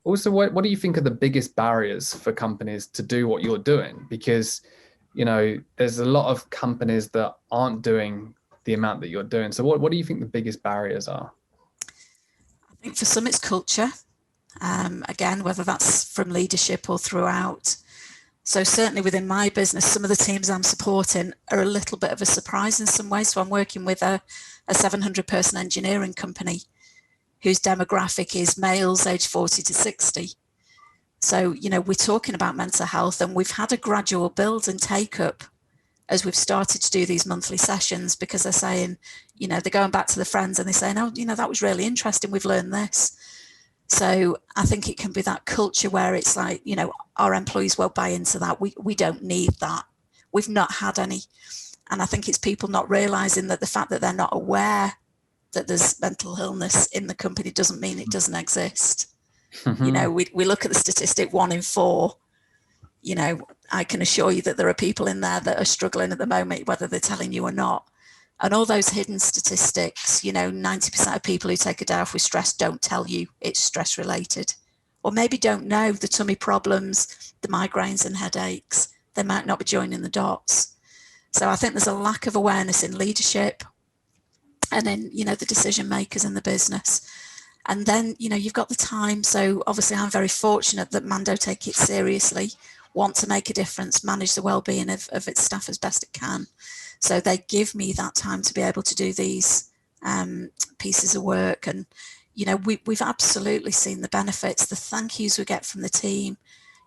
Also, what do you think are the biggest barriers for companies to do what you're doing? Because, there's a lot of companies that aren't doing the amount that you're doing. So what do you think the biggest barriers are? I think for some it's culture. Again, whether that's from leadership or throughout. So certainly within my business, some of the teams I'm supporting are a little bit of a surprise in some ways. So I'm working with a 700-person engineering company whose demographic is males aged 40 to 60. So, we're talking about mental health, and we've had a gradual build and take up as we've started to do these monthly sessions, because they're saying, they're going back to the friends and they're saying, oh, that was really interesting. We've learned this. So I think it can be that culture where it's like, our employees won't buy into that. We don't need that. We've not had any. And I think it's people not realizing that the fact that they're not aware that there's mental illness in the company doesn't mean it doesn't exist. We look at the statistic 1 in 4. I can assure you that there are people in there that are struggling at the moment, whether they're telling you or not. And all those hidden statistics, 90% of people who take a day off with stress don't tell you it's stress related, or maybe don't know the tummy problems, the migraines and headaches. They might not be joining the dots. So I think there's a lack of awareness in leadership and in, the decision makers in the business. And then, you've got the time. So obviously I'm very fortunate that Mando take it seriously, want to make a difference, manage the well-being of its staff as best it can. So they give me that time to be able to do these pieces of work. And, we've absolutely seen the benefits, the thank yous we get from the team,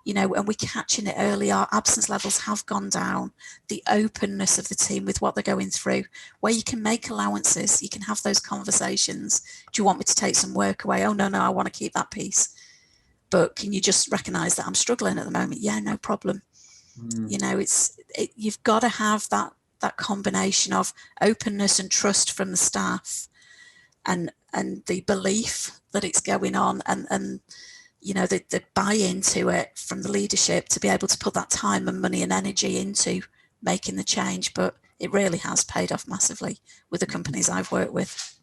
and we're catching it early. Our absence levels have gone down. The openness of the team with what they're going through, where you can make allowances, you can have those conversations. Do you want me to take some work away? Oh, no, I want to keep that piece. But can you just recognise that I'm struggling at the moment? Yeah, no problem. You've got to have that combination of openness and trust from the staff and the belief that it's going on and the buy-in to it from the leadership to be able to put that time and money and energy into making the change. But it really has paid off massively with the companies I've worked with.